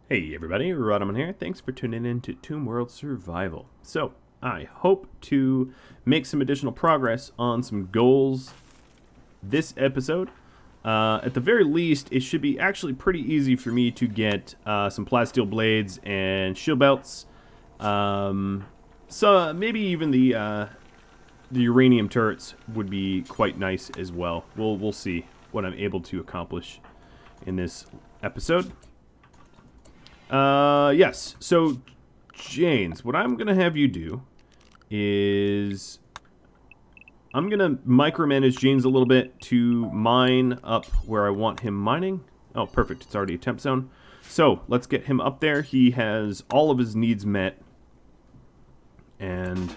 Hey everybody, Rhadamant here. Thanks for tuning in to Tomb World Survival. So, I hope to make some additional progress on some goals this episode. At the very least, it should be actually pretty easy for me to get some plasteel blades and shield belts. So maybe even the uranium turrets would be quite nice as well. We'll see what I'm able to accomplish in this episode. Yes. So, Janes, what I'm going to have you do is I'm going to micromanage Janes a little bit to mine up where I want him mining. Oh, perfect. It's already a temp zone. So, let's get him up there. He has all of his needs met. And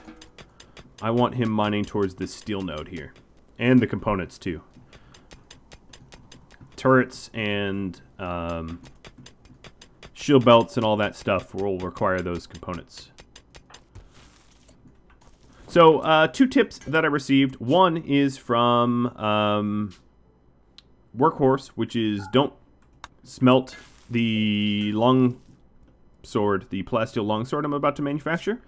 I want him mining towards this steel node here. And the components, too. Turrets and, shield belts and all that stuff will require those components. So, two tips that I received. One is from Workhorse, which is don't smelt the long sword, the plasteel longsword I'm about to manufacture.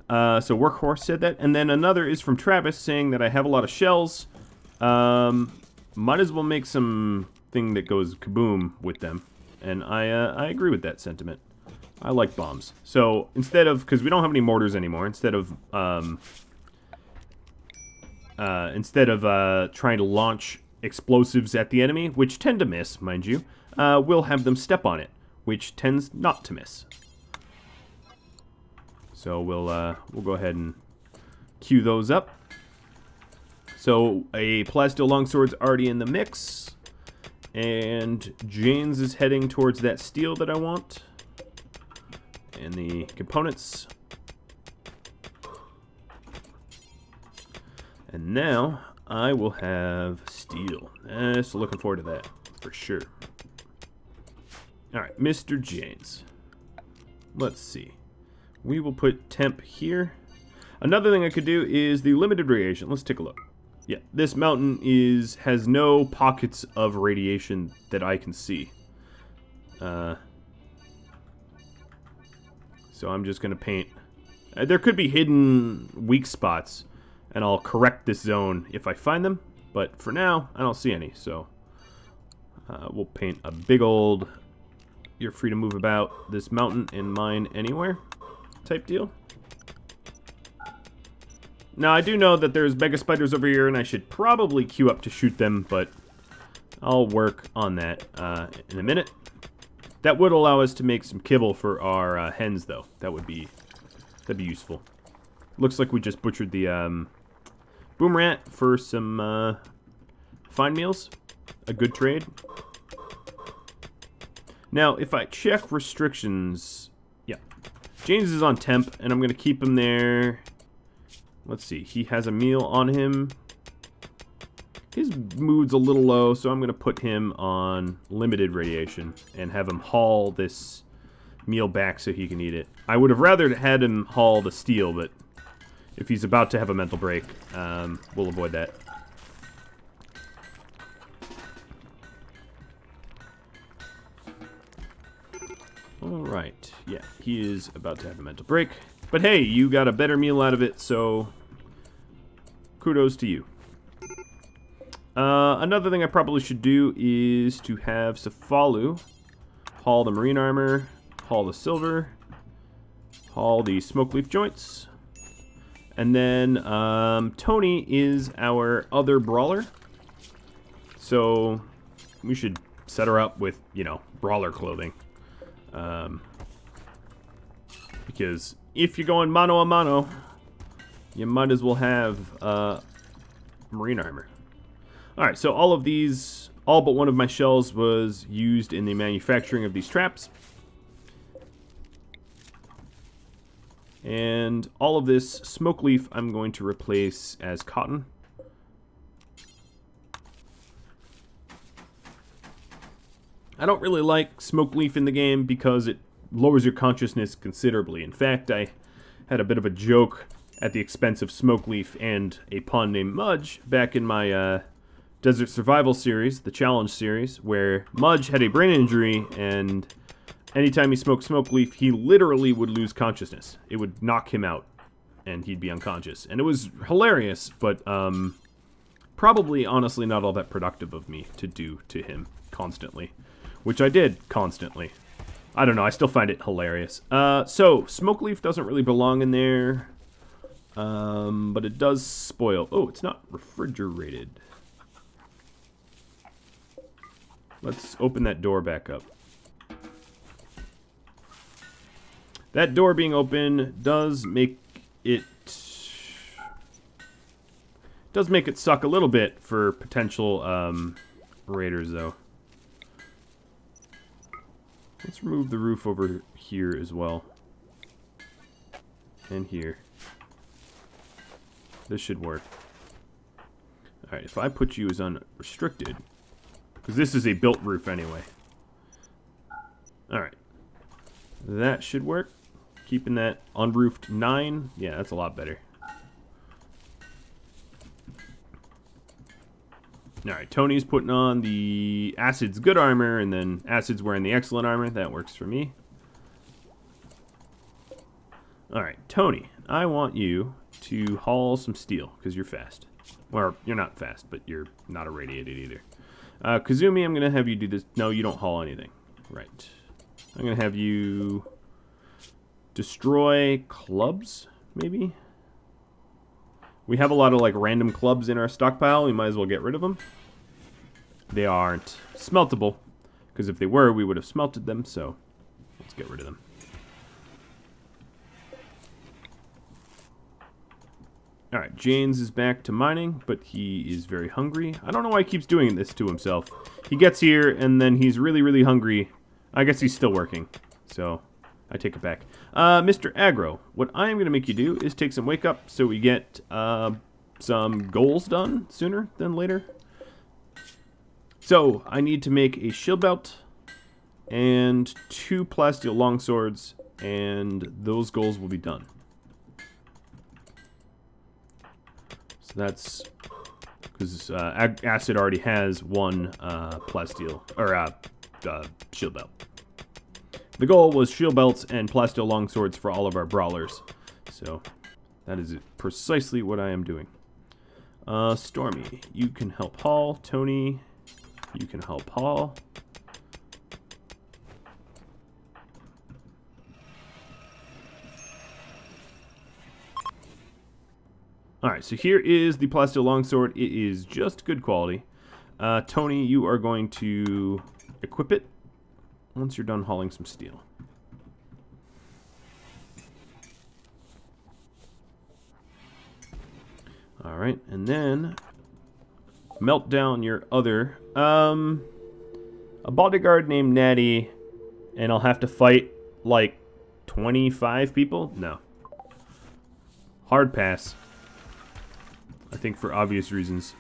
So Workhorse said that. And then another is from Travis saying that I have a lot of shells. Might as well make some thing that goes kaboom with them. And I agree with that sentiment. I like bombs. So instead of, because we don't have any mortars anymore, instead of trying to launch explosives at the enemy, which tend to miss, mind you, we'll have them step on it, which tends not to miss. So we'll go ahead and queue those up. So a plasteel longsword's already in the mix. And Janes is heading towards that steel that I want. And the components. And now I will have steel. So looking forward to that for sure. Alright, Mr. Janes. Let's see. We will put temp here. Another thing I could do is the limited radiation. Let's take a look. Yeah, this mountain has no pockets of radiation that I can see. So I'm just going to paint. There could be hidden weak spots, and I'll correct this zone if I find them. But for now, I don't see any, so we'll paint a big old, you're free to move about this mountain and mine anywhere type deal. Now, I do know that there's mega spiders over here, and I should probably queue up to shoot them, but I'll work on that in a minute. That would allow us to make some kibble for our hens, though. That'd be useful. Looks like we just butchered the boom rat for some fine meals. A good trade. Now, if I check restrictions, yeah, James is on temp, and I'm going to keep him there. Let's see, he has a meal on him. His mood's a little low, so I'm going to put him on limited radiation and have him haul this meal back so he can eat it. I would have rather had him haul the steel, but if he's about to have a mental break, we'll avoid that. Alright, yeah, he is about to have a mental break. But hey, you got a better meal out of it, so kudos to you. Another thing I probably should do is to have Safalu haul the marine armor, haul the silver, haul the smoke leaf joints, and then Tony is our other brawler. So we should set her up with, you know, brawler clothing. Because if you're going mano a mano, you might as well have marine armor. Alright, so all of these, all but one of my shells was used in the manufacturing of these traps. And all of this smoke leaf I'm going to replace as cotton. I don't really like smoke leaf in the game because it lowers your consciousness considerably. In fact, I had a bit of a joke at the expense of smoke leaf and a pawn named Mudge back in my Desert Survival series, the Challenge series, where Mudge had a brain injury and anytime he smoked smoke leaf, he literally would lose consciousness. It would knock him out, and he'd be unconscious. And it was hilarious, but probably, honestly, not all that productive of me to do to him constantly. Which I did constantly. I don't know, I still find it hilarious. So, smoke leaf doesn't really belong in there. But it does spoil. Oh, it's not refrigerated. Let's open that door back up. That door being open does make it suck a little bit for potential raiders, though. Let's remove the roof over here as well. And here. This should work. Alright, if I put you as unrestricted, because this is a built roof anyway. Alright. That should work. Keeping that unroofed 9. Yeah, that's a lot better. Alright, Tony's putting on the Acid's good armor, and then Acid's wearing the excellent armor. That works for me. Alright, Tony, I want you to haul some steel, because you're fast. Well, you're not fast, but you're not irradiated either. Kazumi, I'm going to have you do this. No, you don't haul anything. Right. I'm going to have you destroy clubs, maybe? We have a lot of, like, random clubs in our stockpile. We might as well get rid of them. They aren't smeltable, because if they were, we would have smelted them, so let's get rid of them. Alright, James is back to mining, but he is very hungry. I don't know why he keeps doing this to himself. He gets here, and then he's really, really hungry. I guess he's still working, so I take it back. Mr. Aggro, what I am going to make you do is take some wake up so we get some goals done sooner than later. So, I need to make a shield belt and 2 plasteel longswords, and those goals will be done. So that's because Acid already has 1 plasteel, or shield belt. The goal was shield belts and plasteel longswords for all of our brawlers. So, that is precisely what I am doing. Stormy, you can help haul. Tony, you can help haul. Alright, so here is the plasteel longsword. It is just good quality. Tony, you are going to equip it once you're done hauling some steel. Alright, and then melt down your other a bodyguard named Natty, and I'll have to fight like 25 people? No. Hard pass. I think for obvious reasons.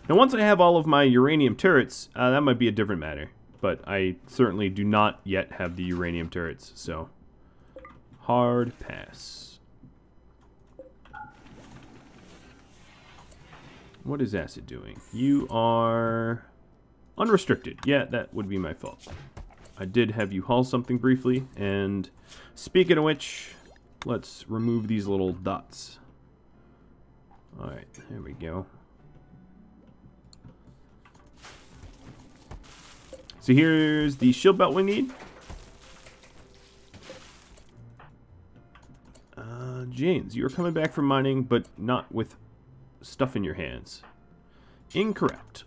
Now once I have all of my uranium turrets, that might be a different matter. But I certainly do not yet have the uranium turrets, so hard pass. What is Acid doing? You are unrestricted. Yeah, that would be my fault. I did have you haul something briefly, and speaking of which, let's remove these little dots. Alright, there we go. So here's the shield belt we need. James, you're coming back from mining, but not with stuff in your hands. Incorrect.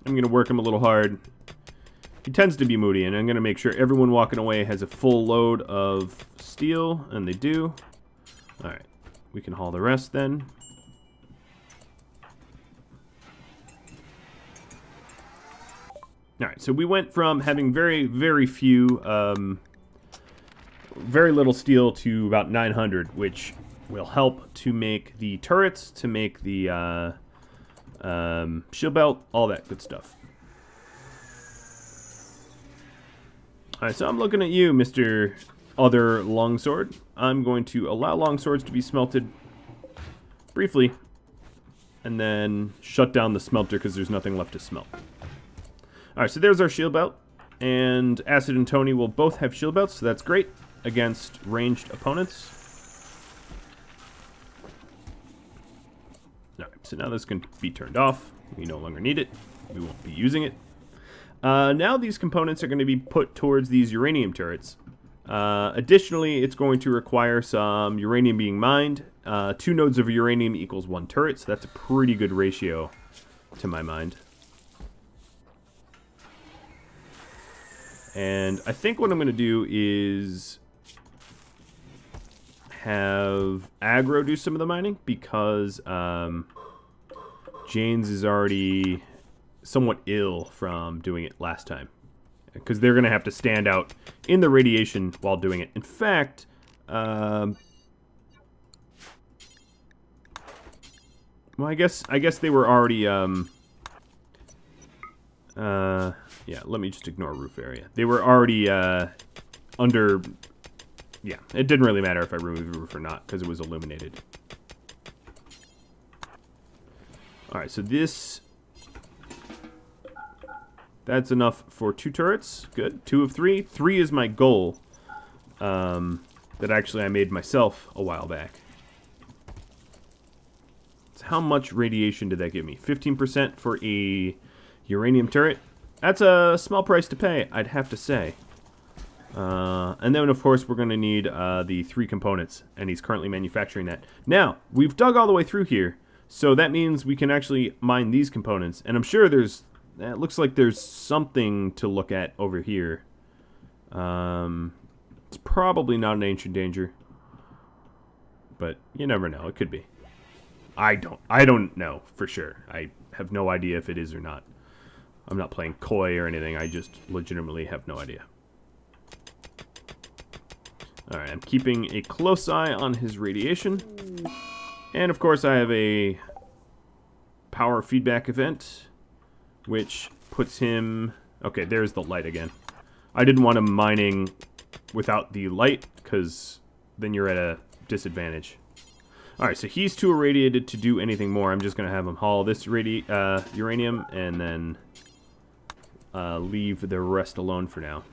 I'm going to work him a little hard. He tends to be moody, and I'm going to make sure everyone walking away has a full load of steel, and they do. Alright, we can haul the rest then. Alright, so we went from having very, very few, very little steel to about 900, which will help to make the turrets, to make the shield belt, all that good stuff. Alright, so I'm looking at you, Mr. Other Longsword. I'm going to allow longswords to be smelted. briefly, and then shut down the smelter because there's nothing left to smelt. Alright, so there's our shield belt, and Acid and Tony will both have shield belts, so that's great against ranged opponents. Alright, so now this can be turned off. We no longer need it. We won't be using it. Now these components are going to be put towards these uranium turrets. Additionally, it's going to require some uranium being mined. 2 nodes of uranium equals 1 turret, so that's a pretty good ratio to my mind. And I think what I'm going to do is have Aggro do some of the mining, because Janes is already somewhat ill from doing it last time. Because they're going to have to stand out in the radiation while doing it. In fact, well, I guess they were already, yeah, let me just ignore roof area. They were already, under, yeah, it didn't really matter if I removed the roof or not, because it was illuminated. Alright, so that's enough for 2 turrets. Good. 2 of 3. 3 is my goal, that actually I made myself a while back. So how much radiation did that give me? 15% for a uranium turret. That's a small price to pay, I'd have to say. And then, of course, we're going to need the 3 components, and he's currently manufacturing that. Now, we've dug all the way through here, so that means we can actually mine these components. And I'm sure it looks like there's something to look at over here. It's probably not an ancient danger, but you never know. It could be. I don't know for sure. I have no idea if it is or not. I'm not playing coy or anything. I just legitimately have no idea. Alright, I'm keeping a close eye on his radiation. And of course I have a power feedback event, which puts him... Okay, there's the light again. I didn't want him mining without the light, because then you're at a disadvantage. Alright, so he's too irradiated to do anything more. I'm just going to have him haul this uranium, and then leave the rest alone for now.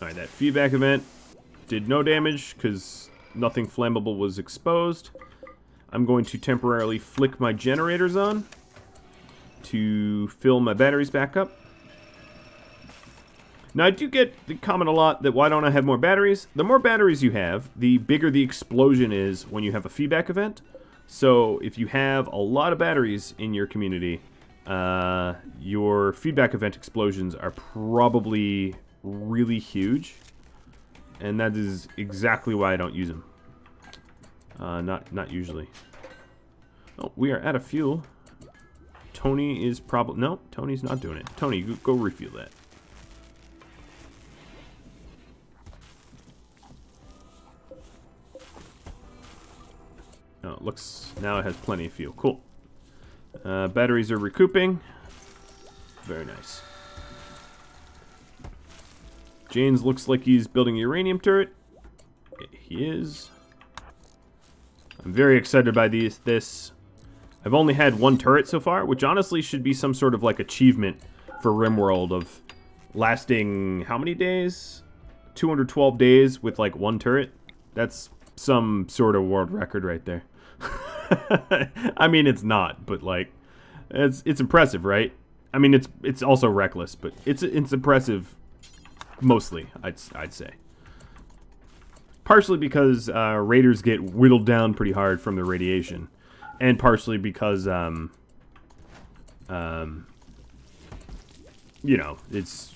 Alright, that feedback event did no damage, because nothing flammable was exposed. I'm going to temporarily flick my generators on to fill my batteries back up. Now, I do get the comment a lot that why don't I have more batteries? The more batteries you have, the bigger the explosion is when you have a feedback event. So, if you have a lot of batteries in your community, your feedback event explosions are probably really huge. And that is exactly why I don't use them. Not usually. Oh, we are out of fuel. Tony is probably... No, Tony's not doing it. Tony, go refuel that. Oh, it looks... Now it has plenty of fuel. Cool. Batteries are recouping. Very nice. Janes looks like he's building a uranium turret. He is. I'm very excited by this. I've only had 1 turret so far, which honestly should be some sort of like achievement for RimWorld of lasting how many days? 212 days with like 1 turret. That's some sort of world record right there. I mean, it's not, but like, it's impressive, right? I mean, it's also reckless, but it's impressive. Mostly, I'd say. Partially because raiders get whittled down pretty hard from the radiation, and partially because you know, it's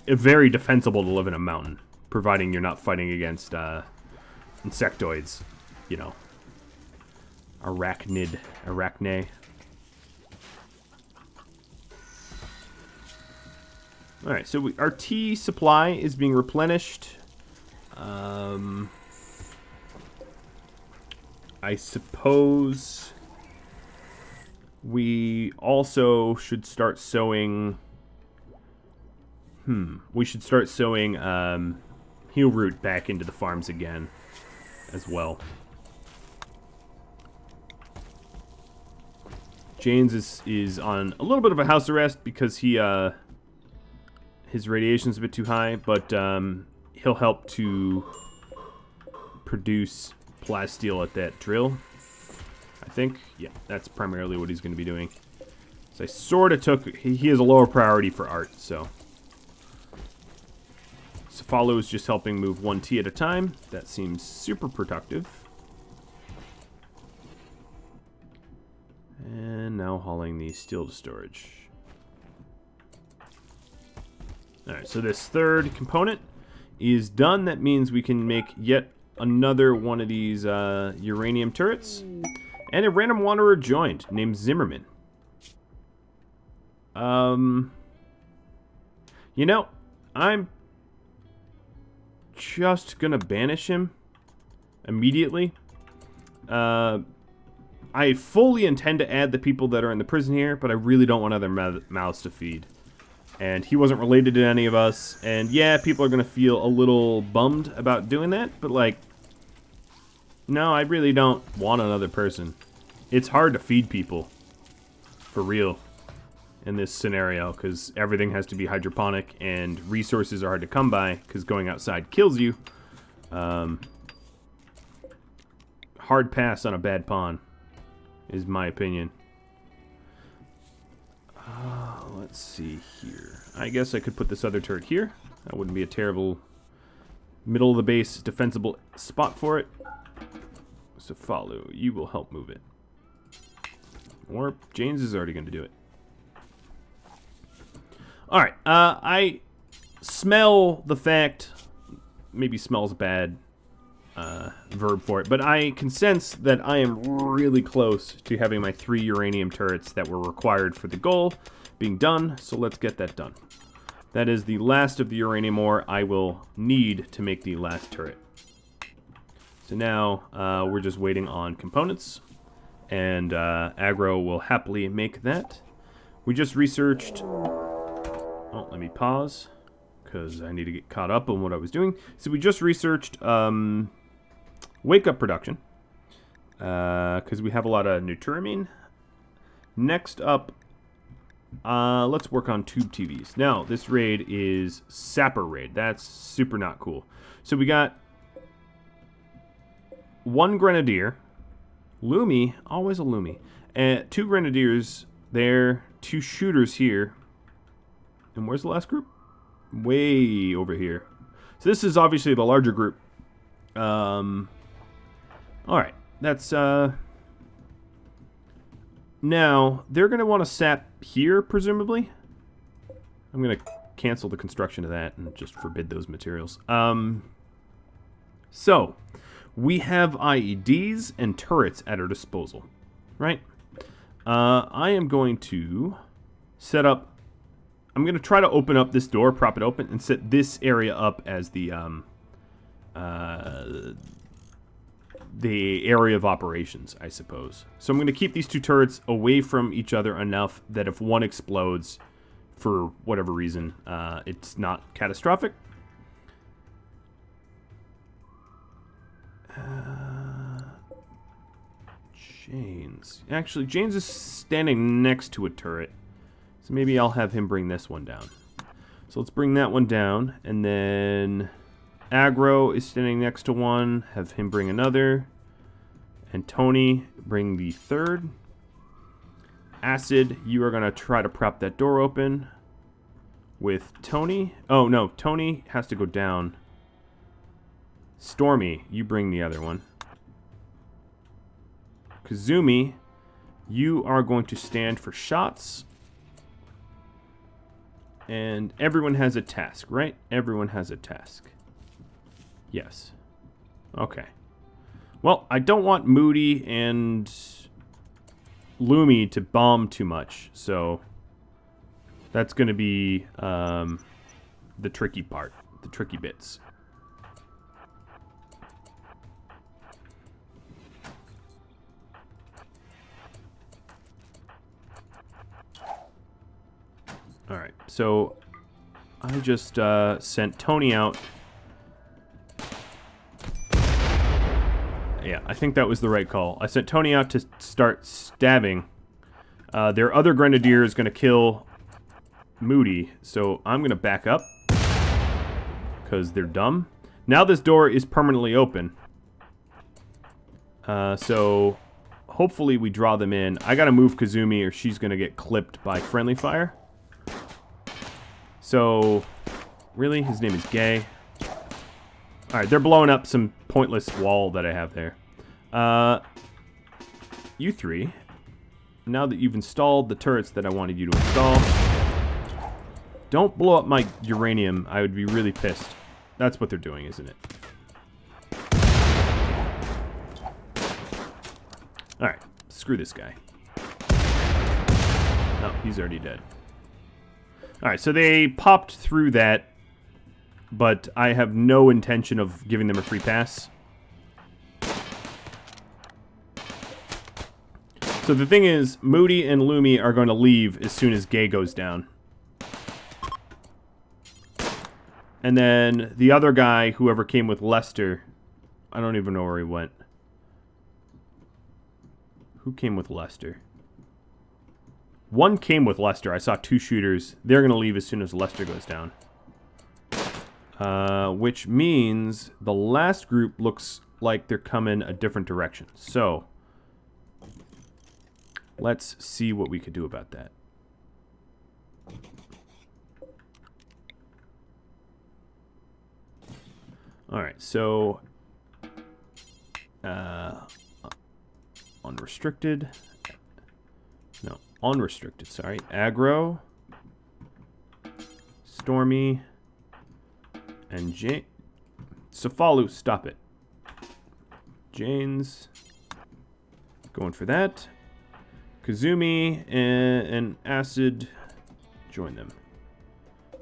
very defensible to live in a mountain, providing you're not fighting against insectoids, you know, arachne. Alright, so our tea supply is being replenished. I suppose we also should start sowing... we should start sowing heal root back into the farms again. as well. James is on a little bit of a house arrest because he his radiation's a bit too high, but he'll help to produce plasteel at that drill. I think, yeah, that's primarily what he's going to be doing. So I sort of took, he has a lower priority for art, so. Follow is just helping move 1T at a time. That seems super productive. And now hauling the steel to storage. Alright, so this third component is done. That means we can make yet another one of these uranium turrets. And a random wanderer joined, named Zimmerman. You know, I'm just gonna banish him immediately. I fully intend to add the people that are in the prison here, but I really don't want other mouths to feed. And he wasn't related to any of us, and yeah, people are gonna feel a little bummed about doing that, but like, no, I really don't want another person. It's hard to feed people, for real, in this scenario, because everything has to be hydroponic, and resources are hard to come by, because going outside kills you. Hard pass on a bad pawn, is my opinion. Let's see here. I guess I could put this other turret here. That wouldn't be a terrible middle of the base defensible spot for it. So follow, you will help move it. Or James is already going to do it. Alright, I smell the fact, maybe smells bad verb for it, but I can sense that I am really close to having my 3 uranium turrets that were required for the goal being done, so let's get that done. That is the last of the uranium ore I will need to make the last turret. So now we're just waiting on components, and Aggro will happily make that. We just researched... Oh, let me pause, because I need to get caught up on what I was doing. So we just researched wake-up production, because we have a lot of neutroamine. Next up, let's work on tube TVs. Now, this raid is Sapper raid. That's super not cool. So we got 1 grenadier, Lumi, always a Lumi, and 2 grenadiers there, 2 shooters here. And where's the last group? Way over here. So this is obviously the larger group. Alright, that's, now, they're going to want to sap here, presumably. I'm going to cancel the construction of that and just forbid those materials. So, we have IEDs and turrets at our disposal, right? I am going to set up... I'm going to try to open up this door, prop it open, and set this area up as the area of operations, I suppose. So I'm going to keep these 2 turrets away from each other enough that if one explodes, for whatever reason, it's not catastrophic. Janes. Actually, Janes is standing next to a turret. So maybe I'll have him bring this one down. So let's bring that one down. And then Aggro is standing next to one. Have him bring another. And Tony, bring the third. Acid, you are going to try to prop that door open with Tony. Oh, no. Tony has to go down. Stormy, you bring the other one. Kazumi, you are going to stand for shots. And everyone has a task, right? Everyone has a task. Yes. Okay. Well, I don't want Moody and Lumi to bomb too much, so that's going to be the tricky part, the tricky bits. Alright, so I just sent Tony out. I think that was the right call. I sent Tony out to start stabbing. Their other grenadier is going to kill Moody, so I'm going to back up because they're dumb. Now this door is permanently open. So hopefully we draw them in. I got to move Kazumi or she's going to get clipped by friendly fire. So, really? His name is Gay. Alright, they're blowing up some pointless wall that I have there. You three, now that you've installed the turrets that I wanted you to install, don't blow up my uranium. I would be really pissed. That's what they're doing, isn't it? Alright, screw this guy. Oh, he's already dead. Alright, so they popped through that, but I have no intention of giving them a free pass. So the thing is, Moody and Lumi are going to leave as soon as Gay goes down. And then the other guy, whoever came with Lester, I don't even know where he went. Who came with Lester? One came with Lester. I saw 2 shooters. They're going to leave as soon as Lester goes down. Which means the last group looks like they're coming a different direction. So, let's see what we could do about that. Alright, so unrestricted. No, unrestricted, sorry. Aggro, Stormy, and Jane. Safalu, stop it. Jane's going for that. Kazumi and Acid, join them.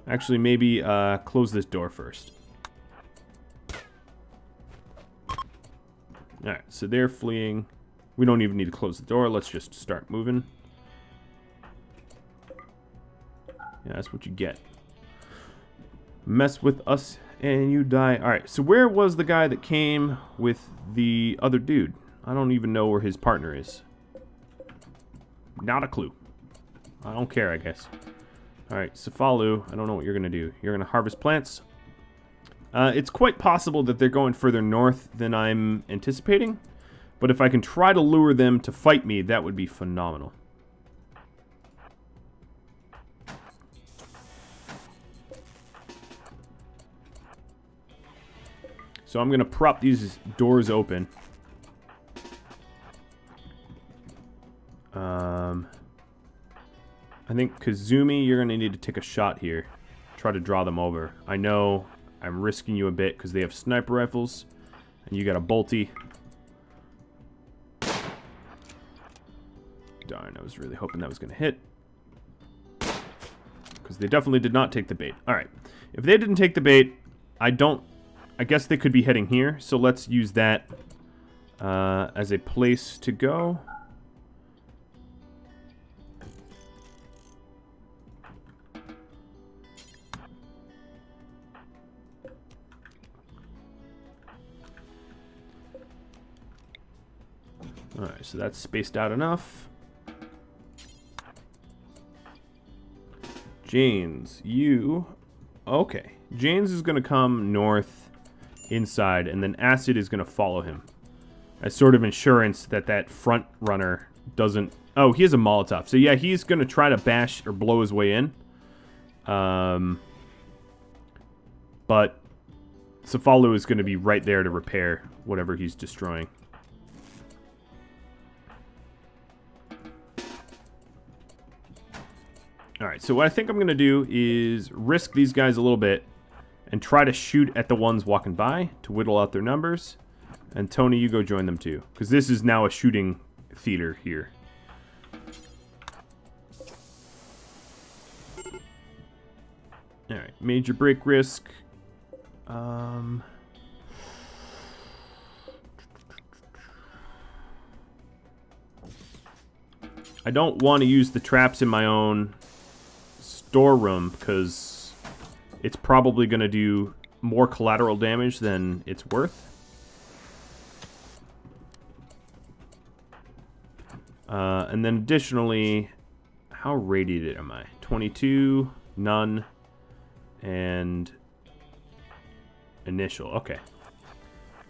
Actually, maybe close this door first. Alright, so they're fleeing. We don't even need to close the door. Let's just start moving. Yeah, that's what you get. Mess with us and you die. Alright, so where was the guy that came with the other dude? I don't even know where his partner is. Not a clue. I don't care, I guess. Alright, Safalu, I don't know what you're going to do. You're going to harvest plants. It's quite possible that they're going further north than I'm anticipating. But if I can try to lure them to fight me, that would be phenomenal. So I'm going to prop these doors open. I think Kazumi, you're going to need to take a shot here. Try to draw them over. I know I'm risking you a bit because they have sniper rifles. And you got a bolty. Darn, I was really hoping that was going to hit. Because they definitely did not take the bait. Alright. If they didn't take the bait, I guess they could be heading here. So let's use that as a place to go. Alright, so that's spaced out enough. Janes, you... Okay. Janes is going to come north, inside, and then Acid is going to follow him. As sort of insurance that that front runner doesn't... Oh, he has a Molotov. So yeah, he's going to try to bash or blow his way in. But Safalu is going to be right there to repair whatever he's destroying. Alright, so what I think I'm going to do is risk these guys a little bit and try to shoot at the ones walking by to whittle out their numbers. And Tony, you go join them too, because this is now a shooting theater here. Alright, major break risk. I don't want to use the traps in my own storeroom because it's probably going to do more collateral damage than it's worth. And then additionally, how radiated am I? 22, none, and initial. Okay.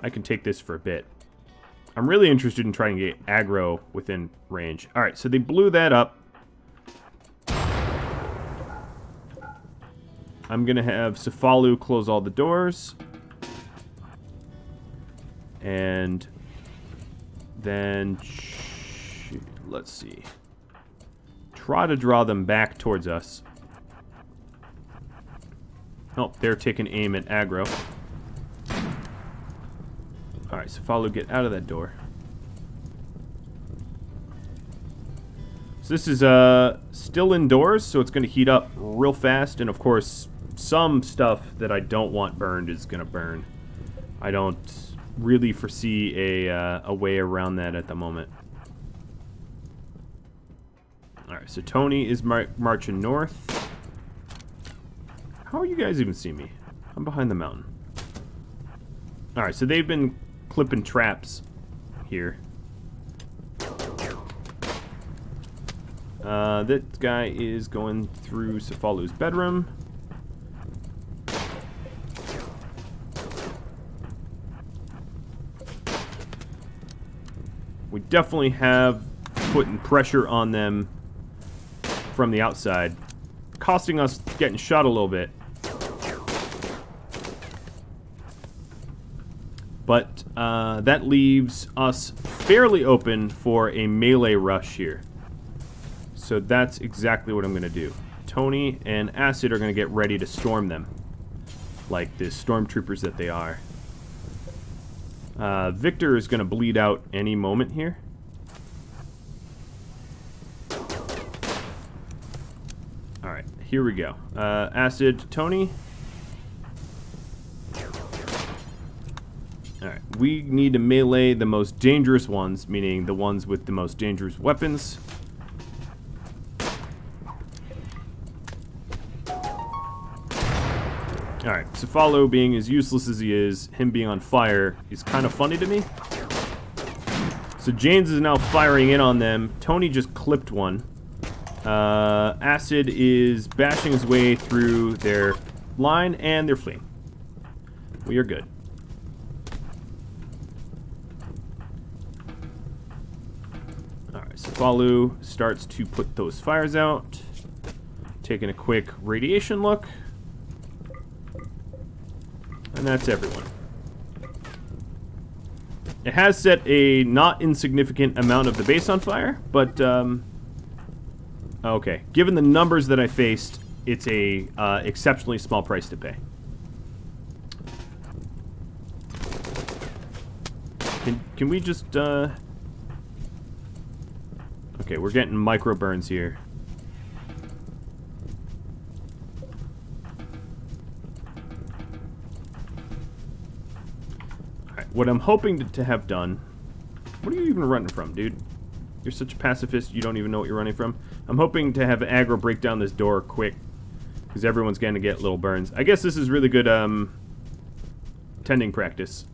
I can take this for a bit. I'm really interested in trying to get aggro within range. Alright, so they blew that up. I'm going to have Cefalu close all the doors. And then, let's see. Try to draw them back towards us. Oh, they're taking aim at aggro. Alright, Cefalu, get out of that door. So this is still indoors, so it's going to heat up real fast. And of course, some stuff that I don't want burned is going to burn. I don't really foresee a way around that at the moment. Alright, so Tony is marching north. How are you guys even seeing me? I'm behind the mountain. Alright, so they've been clipping traps here. That guy is going through Cefalu's bedroom. We definitely have putting pressure on them from the outside, costing us getting shot a little bit. But that leaves us fairly open for a melee rush here. So that's exactly what I'm going to do. Tony and Acid are going to get ready to storm them, like the stormtroopers that they are. Victor is going to bleed out any moment here. Alright, here we go. Acid, Tony. Alright, we need to melee the most dangerous ones, meaning the ones with the most dangerous weapons. Alright, Cefalu being as useless as he is, him being on fire, is kind of funny to me. So James is now firing in on them. Tony just clipped one. Acid is bashing his way through their line, and they're fleeing. We are good. Alright, Cefalu starts to put those fires out. Taking a quick radiation look. And that's everyone. It has set a not insignificant amount of the base on fire, but, okay. Given the numbers that I faced, it's a exceptionally small price to pay. Can we just, okay, we're getting micro burns here. What I'm hoping to have done... What are you even running from, dude? You're such a pacifist, you don't even know what you're running from. I'm hoping to have aggro break down this door quick, because everyone's going to get little burns. I guess this is really good tending practice.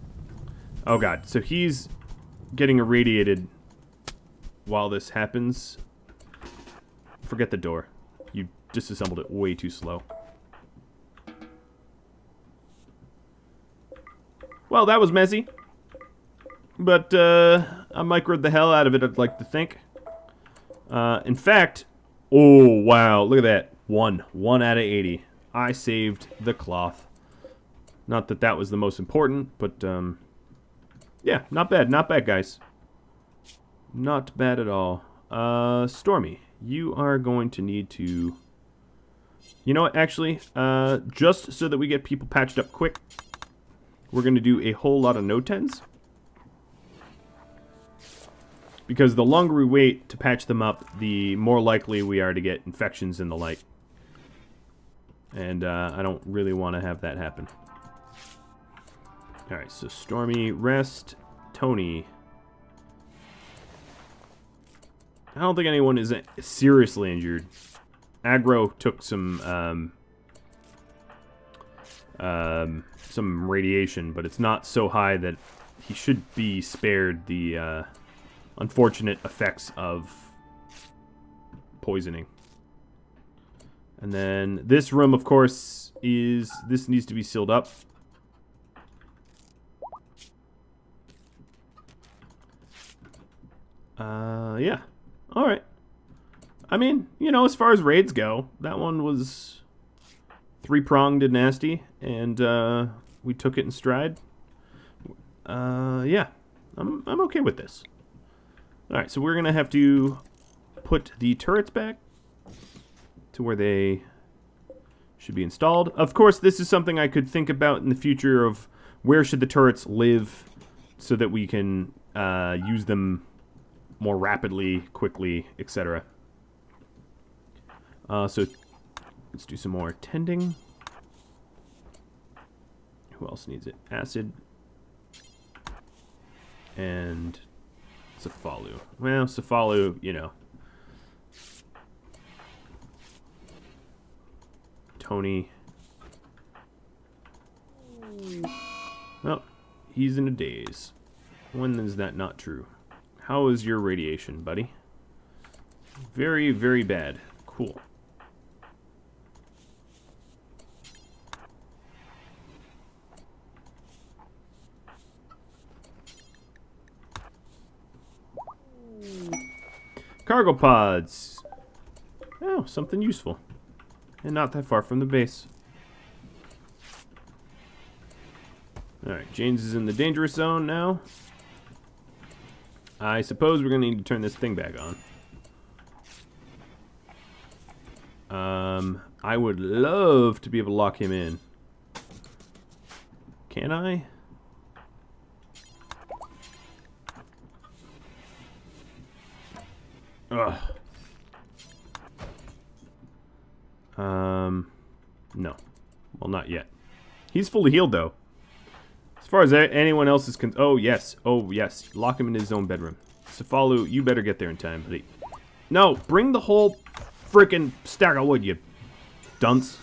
Oh god, so he's getting irradiated while this happens. Forget the door. You disassembled it way too slow. Well, that was messy. But, I microed the hell out of it, I'd like to think. In fact... Oh, wow. Look at that. 1 out of 80. I saved the cloth. Not that that was the most important, but, yeah, not bad. Not bad, guys. Not bad at all. Stormy, you are going to need to... You know what, actually, just so that we get people patched up quick... We're going to do a whole lot of no tens. Because the longer we wait to patch them up, the more likely we are to get infections and the like. And I don't really want to have that happen. Alright, so Stormy, rest, Tony. I don't think anyone is seriously injured. Aggro took some radiation, but it's not so high that he should be spared the unfortunate effects of poisoning. And then this room, of course, this needs to be sealed up. Yeah. Alright. I mean, you know, as far as raids go, that one was three-pronged and nasty, and we took it in stride. Yeah. I'm okay with this. Alright, so we're going to have to put the turrets back to where they should be installed. Of course, this is something I could think about in the future of where should the turrets live so that we can use them more rapidly, quickly, etc. So let's do some more tending. Who else needs it? Acid. And Cefalu. Well, Cefalu, you know. Tony. Well, he's in a daze. When is that not true? How is your radiation, buddy? Very, very bad. Cool. Cargo pods. Oh, something useful. And not that far from the base. Alright, James is in the dangerous zone now. I suppose we're going to need to turn this thing back on. I would love to be able to lock him in. Can I? Ugh. No. Well, not yet. He's fully healed, though. As far as anyone else is oh, yes. Oh, yes. Lock him in his own bedroom. Cefalu, you better get there in time, buddy. No, bring the whole freaking stack of wood, you dunce.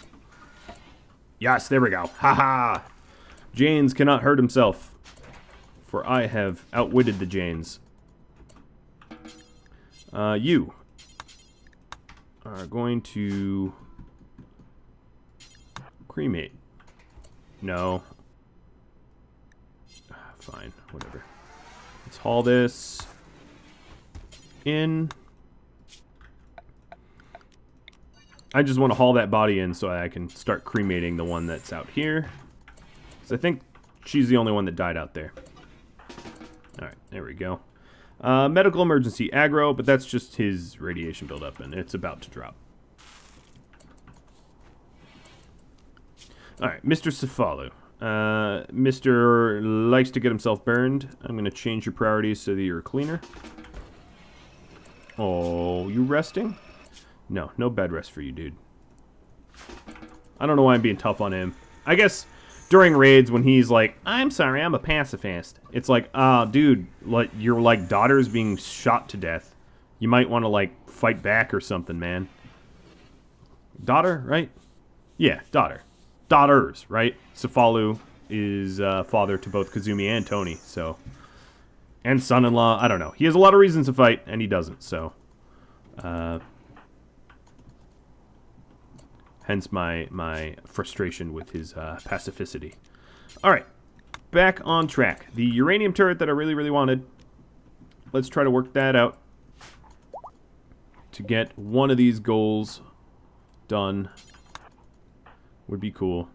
Yes, there we go. Haha. Janes cannot hurt himself, for I have outwitted the Janes. You are going to cremate. No. Fine, whatever. Let's haul this in. I just want to haul that body in so I can start cremating the one that's out here. So I think she's the only one that died out there. Alright, there we go. Medical emergency aggro, but that's just his radiation buildup, and it's about to drop. Alright, Mr. Cefalu. Mr. likes to get himself burned. I'm going to change your priorities so that you're a cleaner. Oh, you resting? No, no bed rest for you, dude. I don't know why I'm being tough on him. I guess during raids when he's like, I'm sorry, I'm a pacifist. It's like, dude, like your like daughter's being shot to death. You might want to like fight back or something, man. Daughter, right? Yeah, daughter. Daughters, right? Cefalu is father to both Kazumi and Tony, so. And son-in-law, I don't know. He has a lot of reasons to fight, and he doesn't, so. Hence my frustration with his pacificity. Alright, back on track. The uranium turret that I really, really wanted. Let's try to work that out. To get one of these goals done would be cool.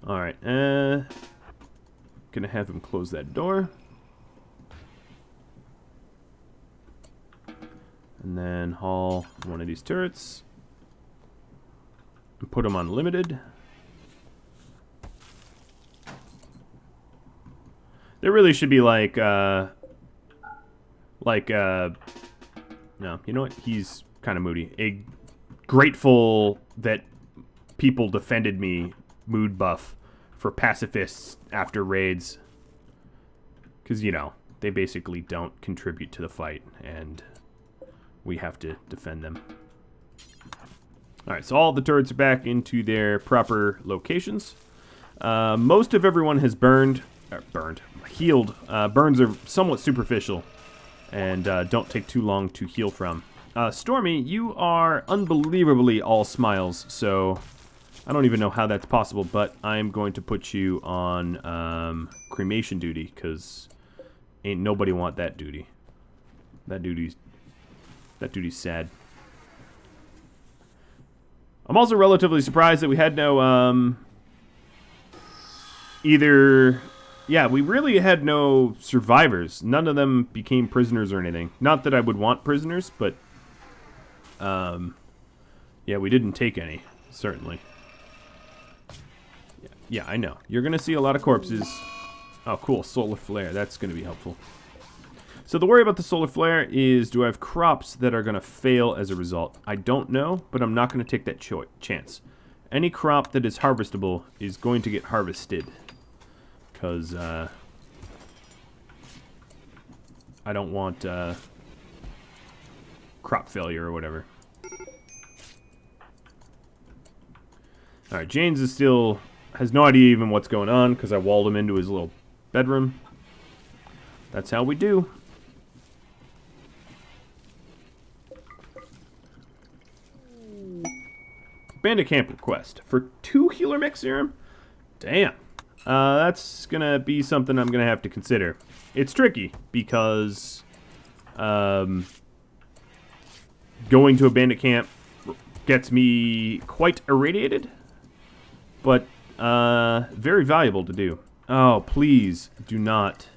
Alright, gonna have him close that door. And then haul one of these turrets. And put them on limited. There really should be like, no, you know what? He's kind of moody. A grateful that people defended me mood buff for pacifists after raids. Because, you know, they basically don't contribute to the fight, and we have to defend them. Alright, so all the turrets are back into their proper locations. Most of everyone has healed. Burns are somewhat superficial and don't take too long to heal from. Stormy, you are unbelievably all smiles, so I don't even know how that's possible, but I'm going to put you on cremation duty, because ain't nobody want that duty. That duty's sad. I'm also relatively surprised that we had no, we really had no survivors. None of them became prisoners or anything. Not that I would want prisoners, but, yeah, we didn't take any, certainly. Yeah, I know. You're going to see a lot of corpses. Oh, cool, solar flare. That's going to be helpful. So the worry about the solar flare is, do I have crops that are going to fail as a result? I don't know, but I'm not going to take that chance. Any crop that is harvestable is going to get harvested. Because, I don't want, crop failure or whatever. Alright, James is still... has no idea even what's going on, because I walled him into his little bedroom. That's how we do. Bandit camp request for 2 healer mech serum? Damn. That's gonna be something I'm gonna have to consider. It's tricky because going to a bandit camp gets me quite irradiated, but very valuable to do. Oh, please do not.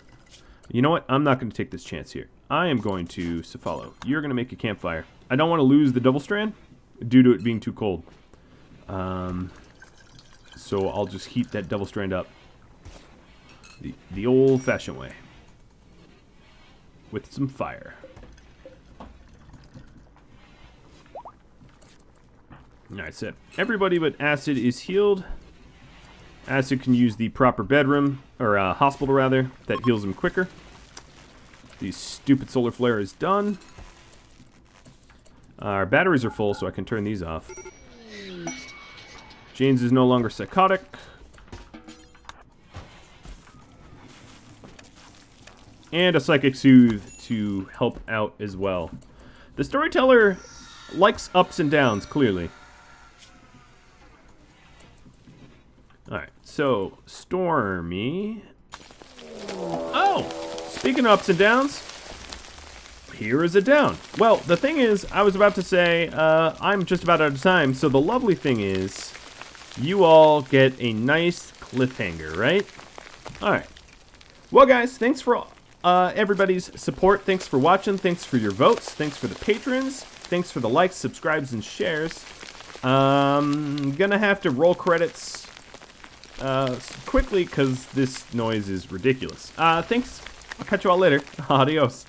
You know what? I'm not going to take this chance here. I am going to follow. You're going to make a campfire. I don't want to lose the double strand due to it being too cold. So I'll just heat that double strand up the old-fashioned way with some fire. Alright, so everybody but Acid is healed. Acid can use the proper bedroom, or hospital rather, that heals him quicker. The stupid solar flare is done. Our batteries are full, so I can turn these off. James is no longer psychotic. And a Psychic Soothe to help out as well. The Storyteller likes ups and downs, clearly. Alright, so, Stormy... Oh! Speaking of ups and downs, here is a down. Well, the thing is, I was about to say, I'm just about out of time, so the lovely thing is, you all get a nice cliffhanger, right? Alright. Well, guys, thanks for everybody's support. Thanks for watching. Thanks for your votes. Thanks for the patrons. Thanks for the likes, subscribes, and shares. Gonna have to roll credits quickly because this noise is ridiculous. Thanks. I'll catch you all later. Adios.